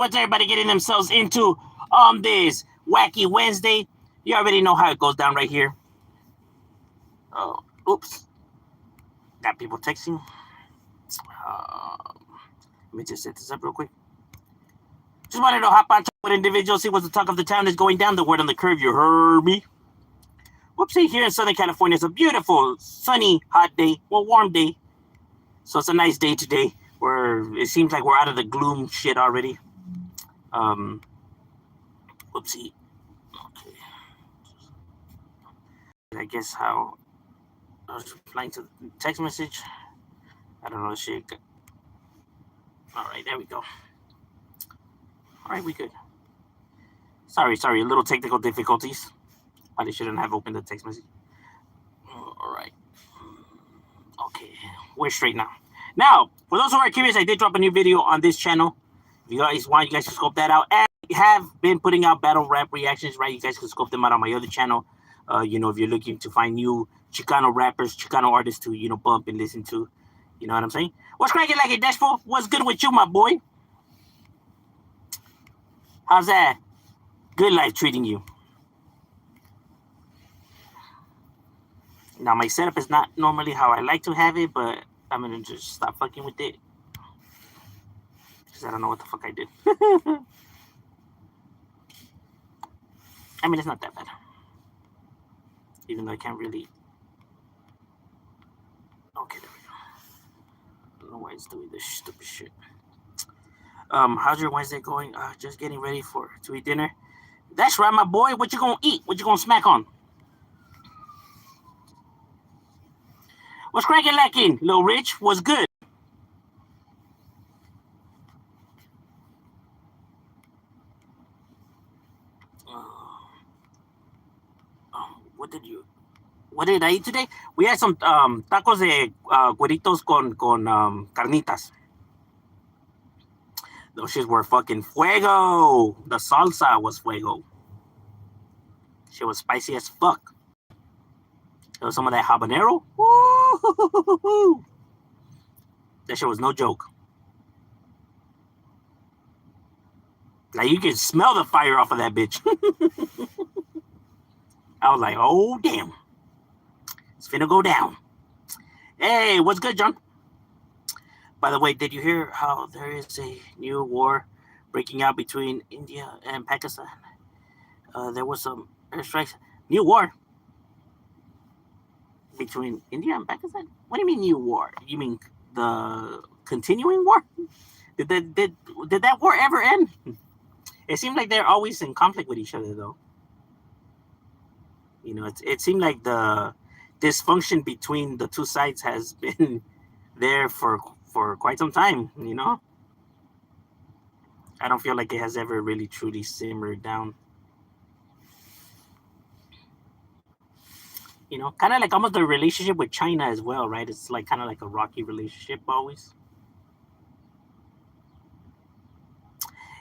What's everybody getting themselves into on this wacky Wednesday? You already know how it goes down right here. Oh, oops. Got people texting. Let me just set this up real quick. Just wanted to hop on top with individuals, see what the talk of the town is going down. The word on the curve, you heard me. Whoopsie, here in Southern California, it's a beautiful, sunny, hot day. Well, warm day. So it's a nice day today where it seems like we're out of the gloom shit already. Whoopsie. Okay. I guess how I was replying to the text message. I don't know shit. All right, there we go. All right, we good. Sorry, a little technical difficulties. Probably shouldn't have opened the text message. All right. Okay, we're straight now. Now, for those who are curious, I did drop a new video on this channel. If you guys want, you guys can scope that out. And I have been putting out battle rap reactions, right? You guys can scope them out on my other channel. If you're looking to find new Chicano rappers, Chicano artists to, bump and listen to. You know what I'm saying? What's cracking like a dashboard? What's good with you, my boy? How's that good life treating you? Now, my setup is not normally how I like to have it, but I'm going to just stop fucking with it. Because I don't know what the fuck I did. I mean, it's not that bad. Even though I can't really... Okay, there we go. I don't know why it's doing this stupid shit. How's your Wednesday going? Just getting ready to eat dinner. That's right, my boy. What you gonna eat? What you gonna smack on? What's cracking lacking? Lil Rich, what's good? What did I eat today? We had some tacos de cueritos con carnitas. Those shits were fucking fuego. The salsa was fuego. Shit was spicy as fuck. There was some of that habanero. Woo! That shit was no joke. Like, you can smell the fire off of that bitch. I was like, oh, damn. It's finna go down. Hey, what's good, John? By the way, did you hear how there is a new war breaking out between India and Pakistan? There was some airstrikes. New war between India and Pakistan? What do you mean new war? You mean the continuing war? Did that war ever end? It seemed like they're always in conflict with each other, though. It seemed like the dysfunction between the two sides has been there for quite some time, I don't feel like it has ever really truly simmered down. Kind of like almost the relationship with China as well, right? It's like kind of like a rocky relationship always.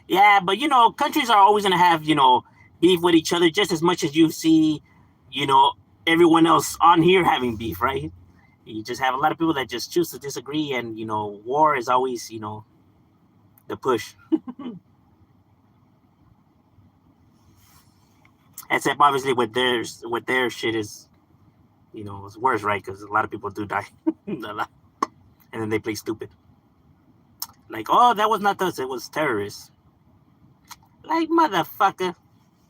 Yeah, but countries are always gonna have beef with each other just as much as you see everyone else on here having beef, right? You just have a lot of people that just choose to disagree, and war is always the push. Except obviously with their shit is it's worse, right? Because a lot of people do die. And then they play stupid, like, oh, that was not us, it was terrorists. Like, motherfucker.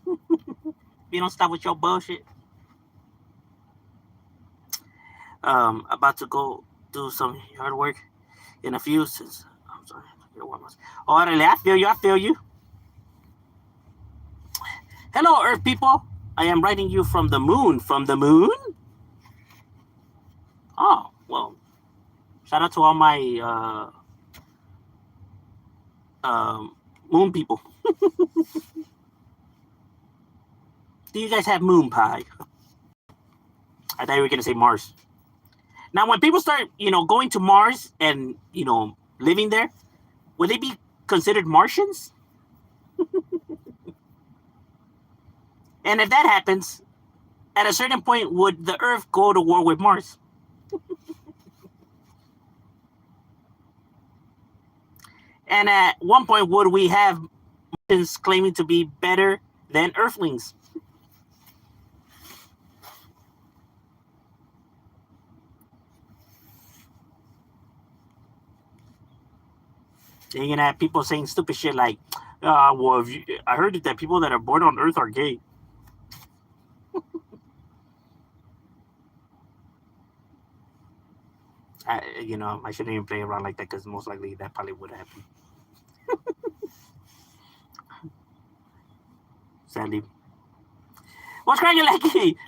You don't stop with your bullshit. About to go do some hard work in a few. I'm sorry. Orale, I feel you. Hello, Earth people. I am writing you from the moon. From the moon? Oh, well. Shout out to all my moon people. Do you guys have moon pie? I thought you were going to say Mars. Now, when people start, going to Mars and, living there, would they be considered Martians? And if that happens, at a certain point, would the Earth go to war with Mars? And at one point, would we have claiming to be better than Earthlings. You're gonna have people saying stupid shit like, well, I heard that people that are born on Earth are gay. I shouldn't even play around like that because most likely that probably would happen. Sadly. What's cracking, like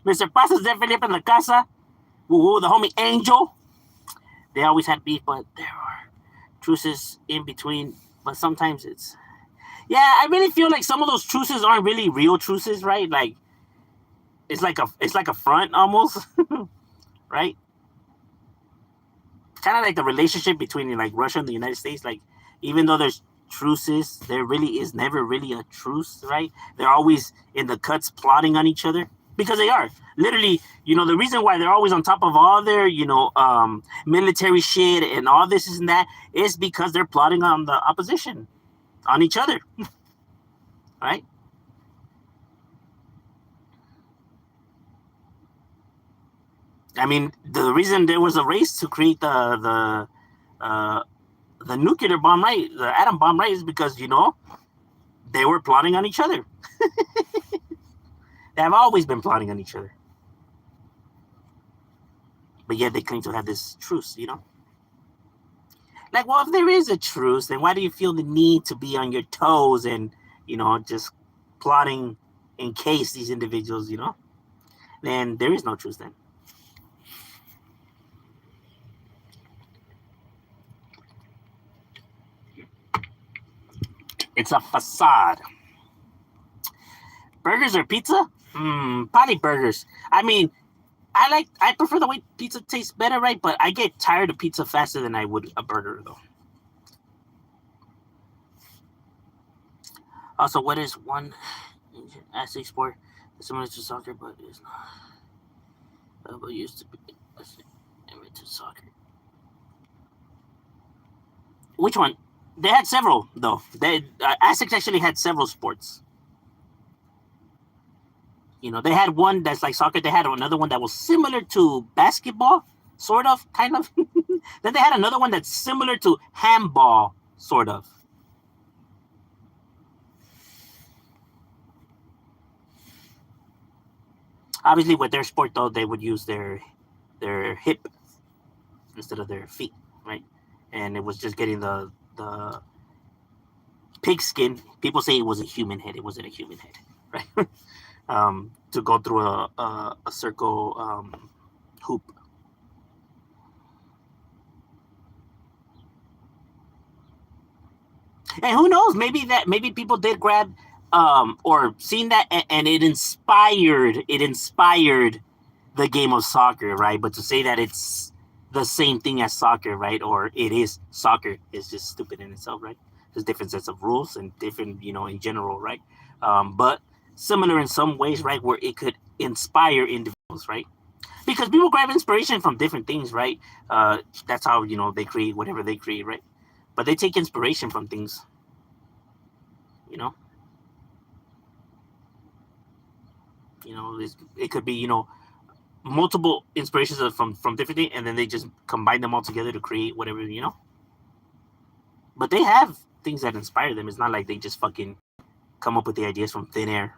Mr. Pasas de Felipe in la casa? The homie Angel. They always had beef, but there are truces in between. But sometimes it's, yeah, I really feel like some of those truces aren't really real truces, right? Like it's like a front almost, right? Kind of like the relationship between like Russia and the United States. Like even though there's truces, there really is never really a truce, right? They're always in the cuts plotting on each other because they are literally, the reason why they're always on top of all their, military shit and all this and that is because they're plotting on the opposition, on each other, right? I mean, the reason there was a race to create the nuclear bomb, right? The atom bomb, right? Is because they were plotting on each other. They have always been plotting on each other, but yet they claim to have this truce. Like, well, if there is a truce, then why do you feel the need to be on your toes and just plotting in case these individuals, then there is no truce then. It's a facade. Burgers or pizza? Probably burgers. I mean, I prefer the way pizza tastes better, right? But I get tired of pizza faster than I would a burger, though. Also, what is one athlete sport similar to soccer, but is not? But used to be into soccer. Which one? They had several, though. Aztecs actually had several sports. They had one that's like soccer. They had another one that was similar to basketball, sort of, kind of. Then they had another one that's similar to handball, sort of. Obviously, with their sport, though, they would use their hip instead of their feet, right? And it was just getting the pig skin. People say it was a human head. It wasn't a human head, right? To go through a circle hoop. And who knows? Maybe people did grab or seen that, and it inspired the game of soccer, right? But to say that it's the same thing as soccer, right? Or it is soccer is just stupid in itself, right? There's different sets of rules and different, in general, right? But similar in some ways, right? Where it could inspire individuals, right? Because people grab inspiration from different things, right? That's how, they create whatever they create, right? But they take inspiration from things, it could be, multiple inspirations from different things, and then they just combine them all together to create whatever, But they have things that inspire them. It's not like they just fucking come up with the ideas from thin air.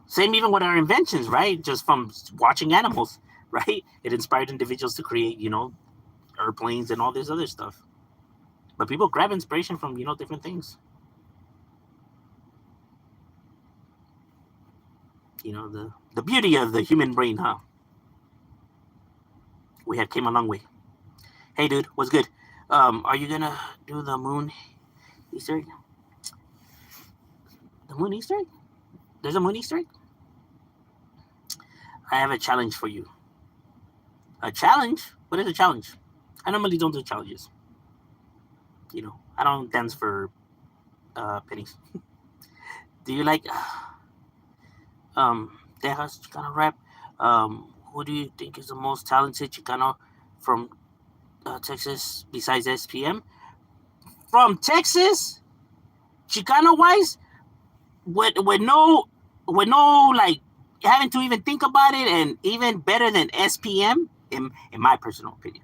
Same even with our inventions, right? Just from watching animals, right? It inspired individuals to create, airplanes and all this other stuff. But people grab inspiration from, different things. The beauty of the human brain, huh? We have came a long way. Hey, dude, what's good? Are you gonna do the moon Easter egg? The moon Easter egg? There's a moon Easter egg? I have a challenge for you. A challenge? What is a challenge? I normally don't do challenges. I don't dance for pennies. Do you like Texas Chicano rap? Who do you think is the most talented Chicano from Texas besides SPM? From Texas? Chicano wise, with no like having to even think about it, and even better than SPM in my personal opinion,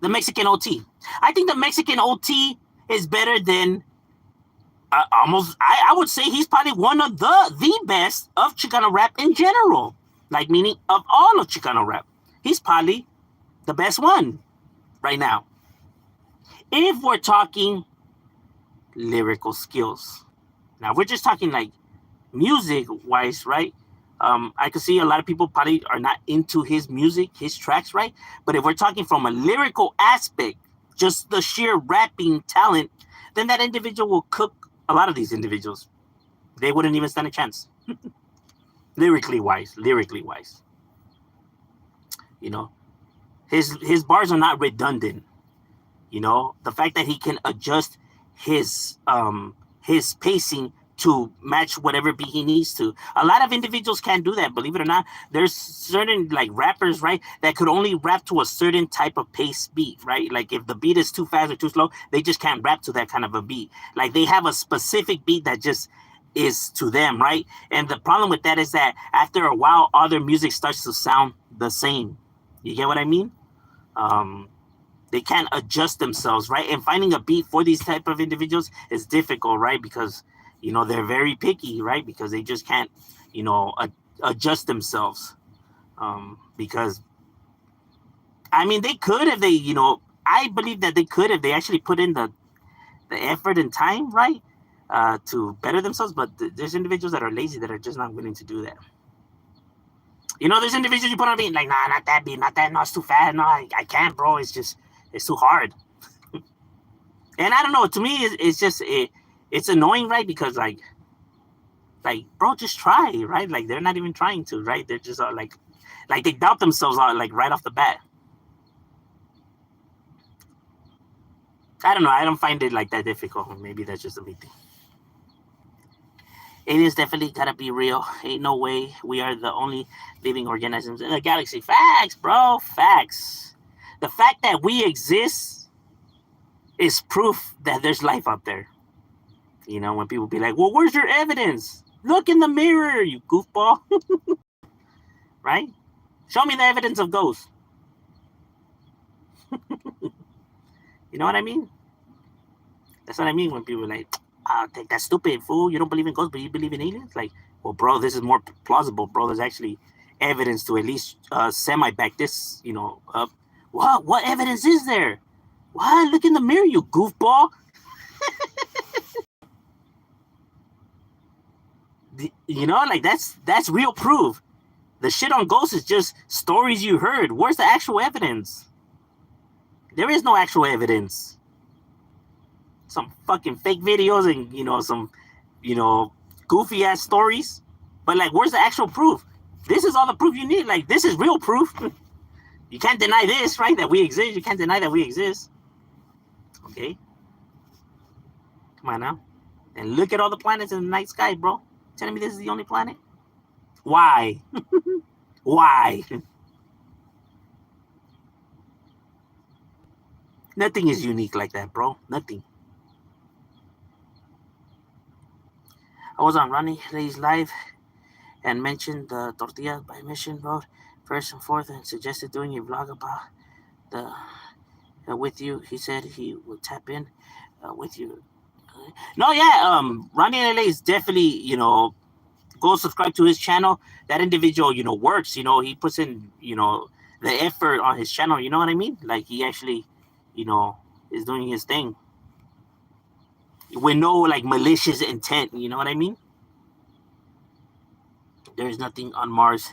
the Mexican OT. I think the Mexican OT is better than almost. I would say he's probably one of the best of Chicano rap in general. Like, meaning of all of Chicano rap, he's probably the best one right now. If we're talking lyrical skills, now we're just talking like music wise, right? I could see a lot of people probably are not into his music, his tracks, right? But if we're talking from a lyrical aspect, just the sheer rapping talent, then that individual will cook a lot of these individuals. They wouldn't even stand a chance. lyrically wise. You know, his bars are not redundant. You know, the fact that he can adjust his pacing to match whatever beat he needs to. A lot of individuals can't do that, believe it or not. There's certain like rappers, right, that could only rap to a certain type of pace beat, right? Like if the beat is too fast or too slow, they just can't rap to that kind of a beat. Like they have a specific beat that just is to them, right? And the problem with that is that after a while, all their music starts to sound the same. You get what I mean? They can't adjust themselves, right? And finding a beat for these type of individuals is difficult, right? Because you know they're very picky, right? Because they just can't, you know, adjust themselves. Because I mean, they could if they, you know, I believe that they could if they actually put in the effort and time, right, to better themselves. But there's individuals that are lazy that are just not willing to do that. You know, there's individuals you put on a beat like, nah, not that beat, not that, no, it's too fast, no, I can't, bro. It's too hard. And I don't know. To me, it's just it's annoying, right? Because like, bro, just try, right? Like they're not even trying to, right? They're just like they doubt themselves out like right off the bat. I don't know. I don't find it like that difficult. Maybe that's just a me thing. Aliens definitely gotta be real. Ain't no way we are the only living organisms in the galaxy. Facts, bro. Facts. The fact that we exist is proof that there's life out there. You know, when people be like, well, where's your evidence? Look in the mirror, you goofball. Right? Show me the evidence of ghosts. You know what I mean? That's what I mean when people are like, I think that's stupid, fool. You don't believe in ghosts, but you believe in aliens? Like, well, bro, this is more plausible, bro. There's actually evidence to at least semi-back this, you know, up. What evidence is there? What? Look in the mirror, you goofball. You know, like that's real proof. The shit on ghosts is just stories you heard. Where's the actual evidence? There is no actual evidence. Some fucking fake videos and, you know, some, you know, goofy ass stories. But like, where's the actual proof? This is all the proof you need. Like, this is real proof. You can't deny this, right? That we exist. You can't deny that we exist. Okay. Come on now. And look at all the planets in the night sky, bro. Telling me this is the only planet? Why? Why? Nothing is unique like that, bro. Nothing. I was on Ronnie Lay's live and mentioned the tortilla by Mission Road first and fourth, and suggested doing a vlog about the with you. He said he would tap in with you. No, yeah, Ronnie LA is definitely, you know, go subscribe to his channel. That individual, you know, works. You know, he puts in, you know, the effort on his channel. You know what I mean? Like he actually, you know, is doing his thing with no like malicious intent. You know what I mean? There's nothing on Mars.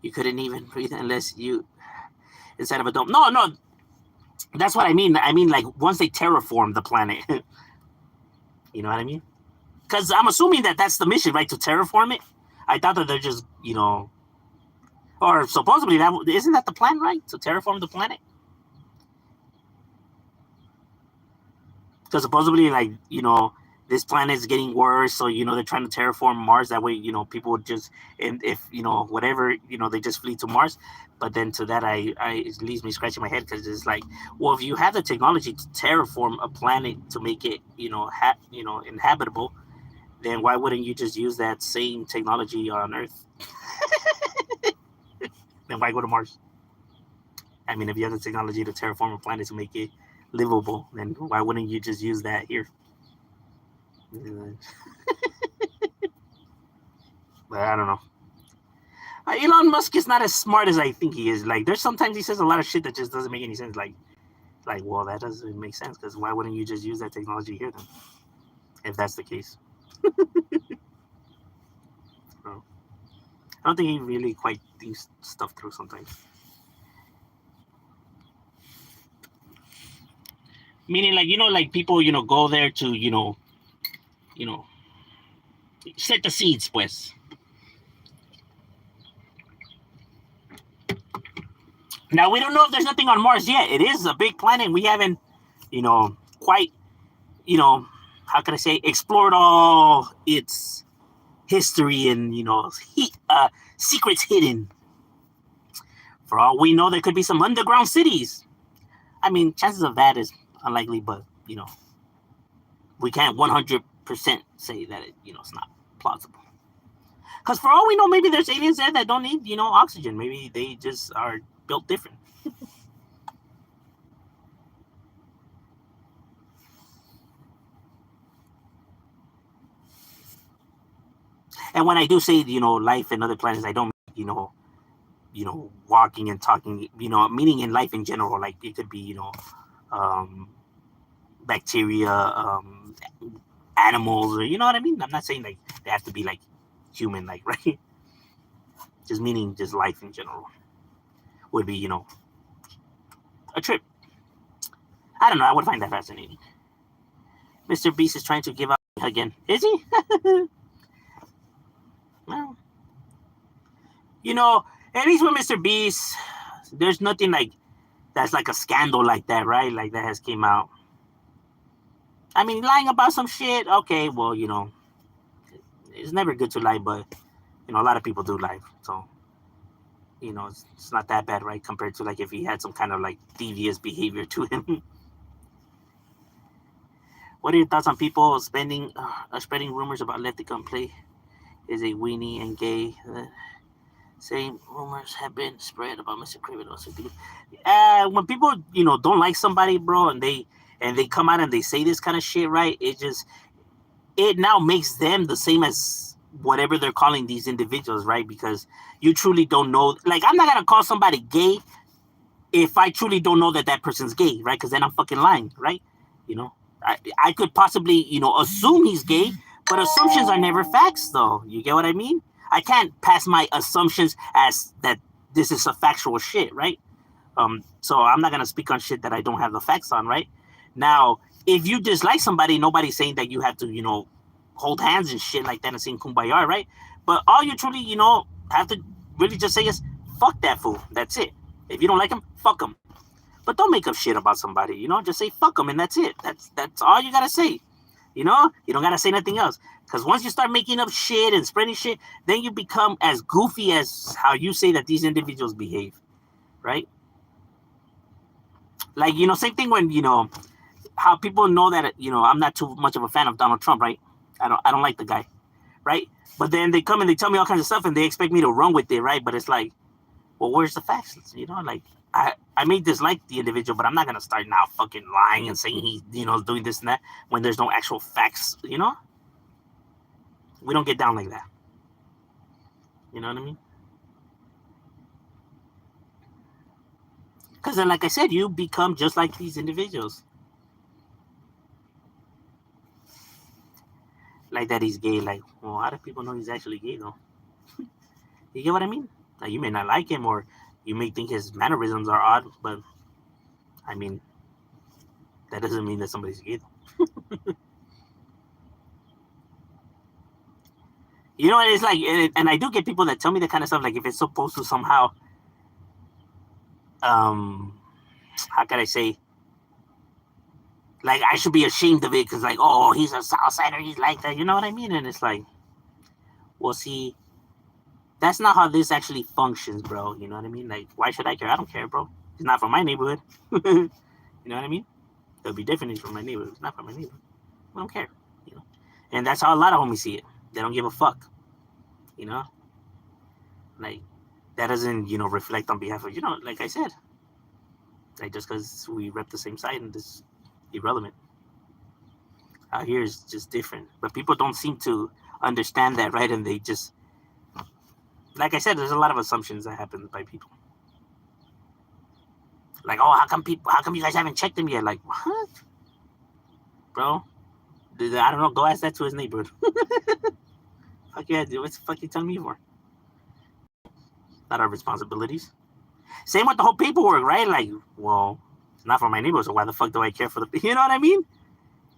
You couldn't even breathe unless you inside of a dome. No, that's what I mean. I mean, like once they terraform the planet. You know what I mean? Because I'm assuming that that's the mission, right? To terraform it. I thought that they're just, you know, or supposedly that isn't that the plan, right? To terraform the planet. Because supposedly, like, you know, this planet is getting worse, so they're trying to terraform Mars. That way, people would just, and if whatever, they just flee to Mars. But then to that, it leaves me scratching my head, because it's like, well, if you have the technology to terraform a planet to make it inhabitable, then why wouldn't you just use that same technology on Earth? Then why go to Mars? I mean, if you have the technology to terraform a planet to make it livable, then why wouldn't you just use that here? But I don't know. Elon Musk is not as smart as I think he is. Like, there's sometimes he says a lot of shit that just doesn't make any sense. Like, well, that doesn't make sense, because why wouldn't you just use that technology here then? If that's the case. I don't think he really quite thinks stuff through sometimes. Meaning, like, like people, go there to, set the seeds, pues. Now, we don't know if there's nothing on Mars yet. It is a big planet. We haven't, quite, how can I say, explored all its history and, secrets hidden. For all we know, there could be some underground cities. I mean, chances of that is unlikely, but, we can't 100% say that it's not plausible. Because for all we know, maybe there's aliens there that don't need, oxygen. Maybe they just are built different. And when I do say, life in other planets, I don't mean, walking and talking, meaning in life in general. Like, it could be, bacteria, animals, or, you know what I mean? I'm not saying, like, they have to be, like, human, like, right? Just meaning just life in general would be, a trip. I don't know. I would find that fascinating. Mr. Beast is trying to give up again. Is he? Well, at least with Mr. Beast, there's nothing like that's like a scandal like that, right? Like that has came out. I mean, lying about some shit, okay, well, it's never good to lie, but a lot of people do lie, so it's not that bad, right? Compared to like if he had some kind of like devious behavior to him. What are your thoughts on people spreading rumors about Let Gun Play is a weenie and gay? Same rumors have been spread about Mr. Craven also. When people don't like somebody, bro, and they come out and they say this kind of shit, right? It now makes them the same as whatever they're calling these individuals, right? Because you truly don't know. Like, I'm not gonna call somebody gay if I truly don't know that person's gay, right? Because then I'm fucking lying, right? I could possibly assume he's gay, but assumptions are never facts, though. You get what I mean? I can't pass my assumptions as that this is a factual shit, right? So I'm not gonna speak on shit that I don't have the facts on, right? Now, if you dislike somebody, nobody's saying that you have to, hold hands and shit like that and sing kumbaya, right? But all you truly, have to really just say is, fuck that fool. That's it. If you don't like him, fuck him. But don't make up shit about somebody, just say fuck him and that's it. That's all you gotta say. You don't gotta say nothing else. Because once you start making up shit and spreading shit, then you become as goofy as how you say that these individuals behave, right? Like, same thing when, how people know that, I'm not too much of a fan of Donald Trump, right? I don't like the guy, right? But then they come and they tell me all kinds of stuff and they expect me to run with it, right? But it's like, well, where's the facts? Like, I may dislike the individual, but I'm not going to start now fucking lying and saying he's, doing this and that when there's no actual facts, We don't get down like that. You know what I mean? Because then, like I said, you become just like these individuals. Like that he's gay. Like, well, how do people know he's actually gay, though? You get what I mean? Like, you may not like him, or you may think his mannerisms are odd, but I mean, that doesn't mean that somebody's gay. It's like, and I do get people that tell me that kind of stuff. Like, if it's supposed to somehow, how can I say, Like, I should be ashamed of it because, like, oh, he's a Southsider, he's like that. You know what I mean? And it's like, well, see, that's not how this actually functions, bro. You know what I mean? Like, why should I care? I don't care, bro. It's not from my neighborhood. You know what I mean? It'll be different if it's from my neighborhood. It's not from my neighborhood. I don't care. You know? And that's how a lot of homies see it. They don't give a fuck. You know? Like, that doesn't, reflect on behalf of, like I said. Like, just because we rep the same side and this irrelevant. Out here is just different. But people don't seem to understand that, right? And they just, like I said, there's a lot of assumptions that happen by people. Like, oh, how come you guys haven't checked him yet? Like, what? Bro, I don't know. Go ask that to his neighborhood. Fuck yeah, dude. What's the fuck you telling me for? Not our responsibilities. Same with the whole paperwork, right? Like, well, it's not for my neighborhood, so why the fuck do I care for the... You know what I mean?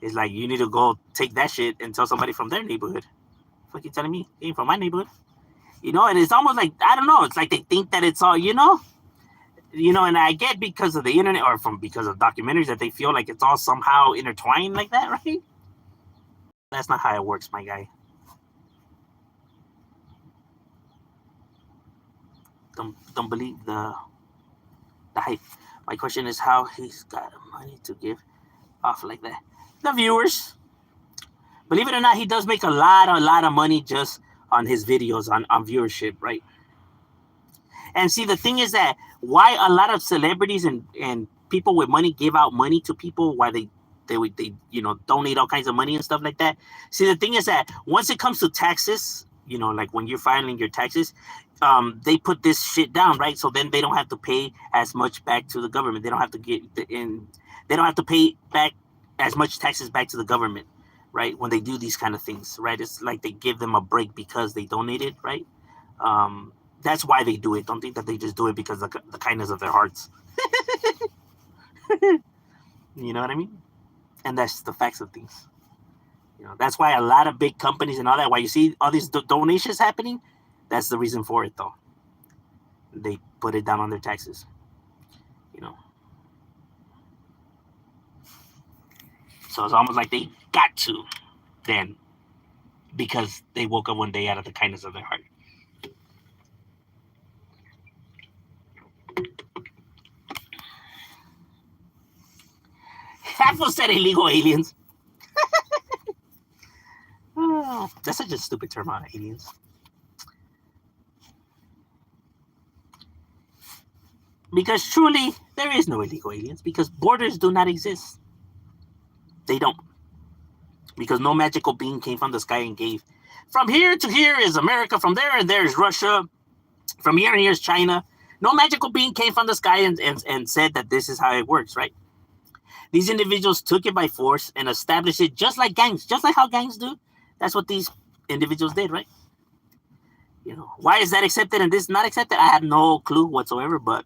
It's like, you need to go take that shit and tell somebody from their neighborhood. Fuck you telling me? It ain't from my neighborhood. And it's almost like, I don't know, it's like they think that it's all, and I get because of the internet or because of documentaries that they feel like it's all somehow intertwined like that, right? That's not how it works, my guy. Don't believe the hype. My question is how he's got money to give off like that. The viewers. Believe it or not, he does make a lot of money just on his videos on viewership, right? And see, the thing is that why a lot of celebrities and people with money give out money to people, why they donate all kinds of money and stuff like that. See, the thing is that once it comes to taxes, like when you're filing your taxes, they put this shit down, right? So then they don't have to pay as much back to the government. They don't have to they don't have to pay back as much taxes back to the government, right? When they do these kind of things, right? It's like they give them a break because they donated, right? That's why they do it. Don't think that they just do it because of the kindness of their hearts. You know what I mean? And that's the facts of things. That's why a lot of big companies and all that, why you see all these donations happening, that's the reason for it, though. They put it down on their taxes. So it's almost like they got to then because they woke up one day out of the kindness of their heart. Apple said illegal aliens. Oh, that's such a stupid term on aliens. Because truly, there is no illegal aliens because borders do not exist. They don't. Because no magical being came from the sky and gave. From here to here is America. From there and there is Russia. From here and here is China. No magical being came from the sky and said that this is how it works, right? These individuals took it by force and established it just like gangs. Just like how gangs do. That's what these individuals did, right? Why is that accepted and this not accepted? I have no clue whatsoever, but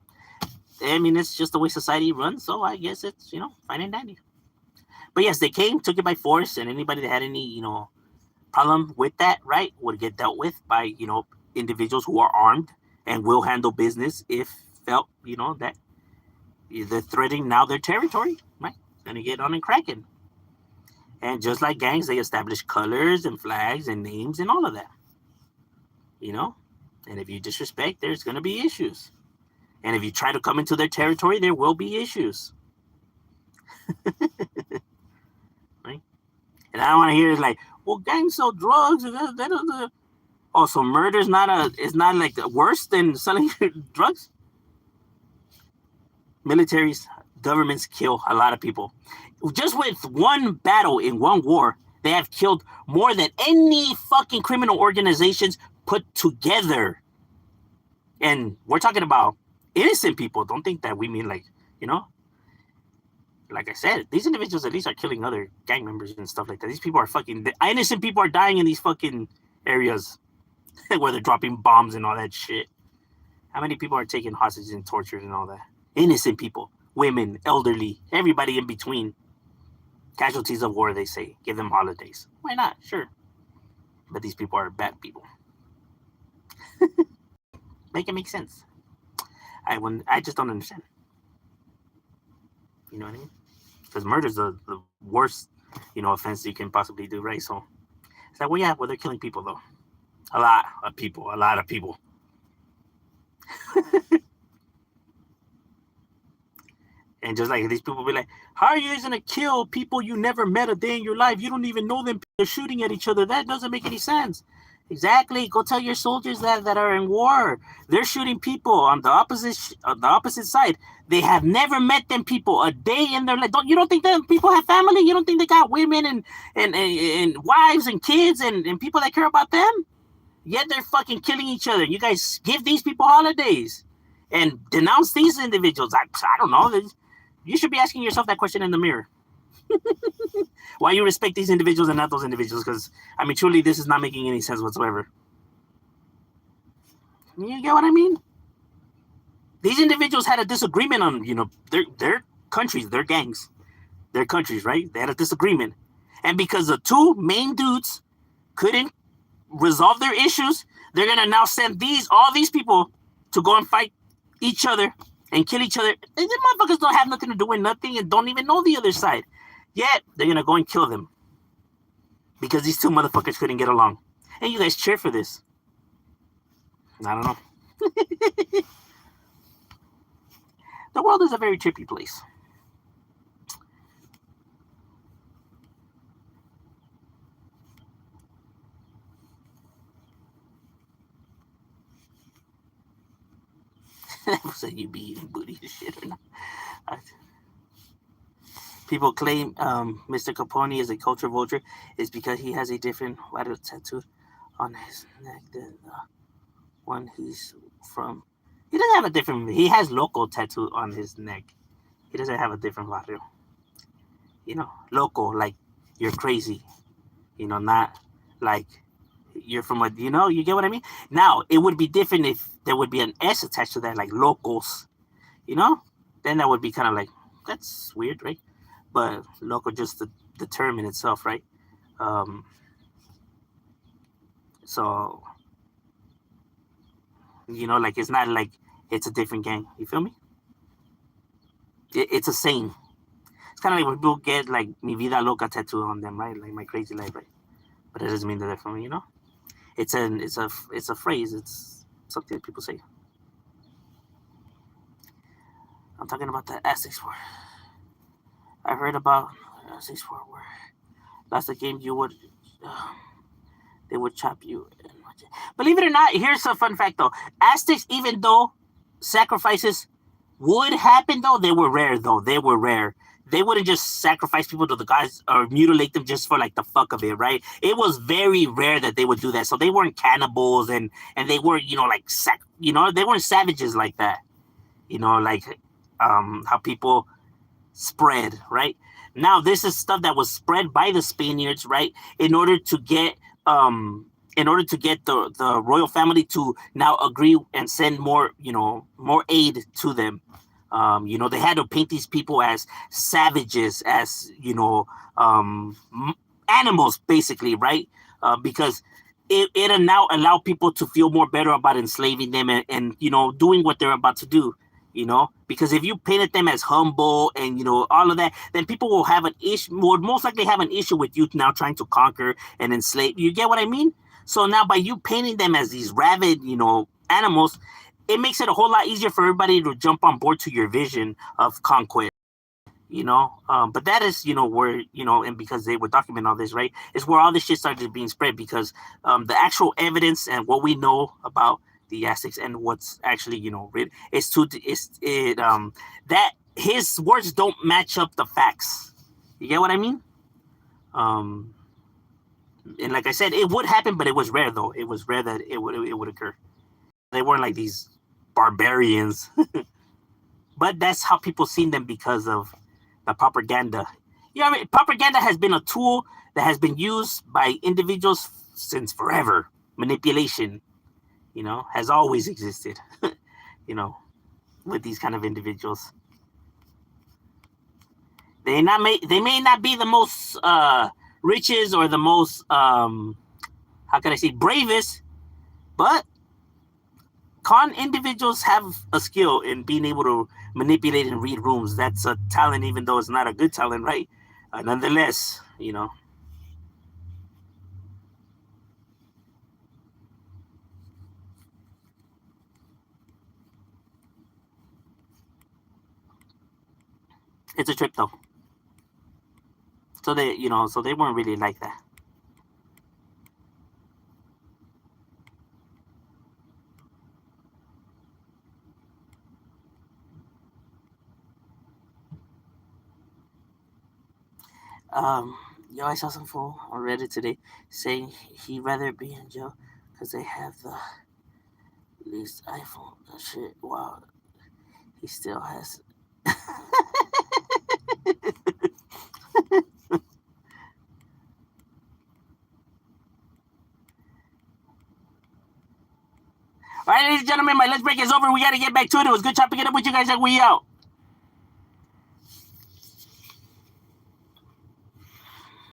I mean, it's just the way society runs, so I guess it's, fine and dandy. But yes, they came, took it by force, and anybody that had any, problem with that, right, would get dealt with by, individuals who are armed and will handle business if felt, that they're threatening now their territory, right? Gonna get on and cracking. And just like gangs, they establish colors and flags and names and all of that. And if you disrespect, there's gonna be issues. And if you try to come into their territory, there will be issues. Right? And I don't want to hear like, well, gangs sell drugs. Also, murder is not like worse than selling drugs. Militaries, governments kill a lot of people. Just with one battle in one war, they have killed more than any fucking criminal organizations put together. And we're talking about innocent people. Don't think that we mean like, like I said, these individuals at least are killing other gang members and stuff like that. These people are innocent people are dying in these fucking areas where they're dropping bombs and all that shit. How many people are taken hostage and tortured and all that? Innocent people, women, elderly, everybody in between. Casualties of war, they say. Give them holidays. Why not? Sure. But these people are bad people. Make it make sense. I just don't understand. You know what I mean? because murder is the worst, offense you can possibly do, right? So it's like, well, yeah, well, they're killing people though, a lot of people. And just like these people be like, how are you guys gonna kill people you never met a day in your life? You don't even know them. They're shooting at each other. That doesn't make any sense. Exactly. Go tell your soldiers that are in war. They're shooting people on the opposite side. They have never met them people a day in their life. You don't think that people have family? You don't think they got women and wives and kids and people that care about them? Yet they're fucking killing each other. You guys give these people holidays and denounce these individuals. I don't know. You should be asking yourself that question in the mirror. Why you respect these individuals and not those individuals? Because, I mean, truly, this is not making any sense whatsoever. You get what I mean? These individuals had a disagreement on, their countries, their gangs, their countries, right? They had a disagreement. And because the two main dudes couldn't resolve their issues, they're going to now send all these people to go and fight each other and kill each other. And these motherfuckers don't have nothing to do with nothing and don't even know the other side. Yet, they're going to go and kill them. Because these two motherfuckers couldn't get along. And you guys cheer for this. I don't know. The world is a very trippy place. Said you be eating booty and shit or not. People claim Mr. Capone is a culture vulture is because he has a different vital tattoo on his neck than the one he's from. He doesn't have a different. He has local tattoo on his neck. He doesn't have a different barrio. Local, like you're crazy. Not like you're from a. You get what I mean? Now it would be different if there would be an S attached to that, like locals. Then that would be kind of like that's weird, right? But local, just the term in itself, right? So like it's not like it's a different gang. You feel me? It's the same. It's kind of like when people get like mi vida loca tattoo on them, right? Like my crazy life, right? But it doesn't mean that they're from me, It's a phrase. It's something that people say. I'm talking about the Aztecs War. I heard about Aztecs War where that's the game you would they would chop you. Believe it or not, here's a fun fact though. Aztecs, even though sacrifices would happen though, they were rare though. They were rare. They wouldn't just sacrifice people to the gods or mutilate them just for like the fuck of it, right? It was very rare that they would do that. So they weren't cannibals and they weren't, they weren't savages like that. Like how people spread, right? Now this is stuff that was spread by the Spaniards, right? In order to get the royal family to now agree and send more aid to them. They had to paint these people as savages, as animals, basically, right? Because it now allow people to feel more better about enslaving them and doing what they're about to do. Because if you painted them as humble and all of that, then people will have would most likely have an issue with you now trying to conquer and enslave. You get what I mean? So now by you painting them as these rabid, animals, it makes it a whole lot easier for everybody to jump on board to your vision of conquest. But that is, where, and because they would document all this, right, is where all this shit started being spread because the actual evidence and what we know about the Aztecs and what's actually, written is that his words don't match up the facts. You get what I mean? And like I said, it would happen, but it was rare though. It was rare that it would occur. They weren't like these barbarians, but that's how people seen them because of the propaganda. Propaganda has been a tool that has been used by individuals since forever. Manipulation, has always existed, with these kind of individuals. They may not be the most richest or the most how can I say bravest, but con individuals have a skill in being able to manipulate and read rooms. That's a talent, even though it's not a good talent, right? Nonetheless, it's a trip though. So they weren't really like that. Yo, I saw some fool on Reddit today saying he'd rather be in jail because they have the least iPhone. That shit, wow. He still has. All right, ladies and gentlemen, my lunch break is over. We got to get back to it. It was good chopping it up with you guys. We out.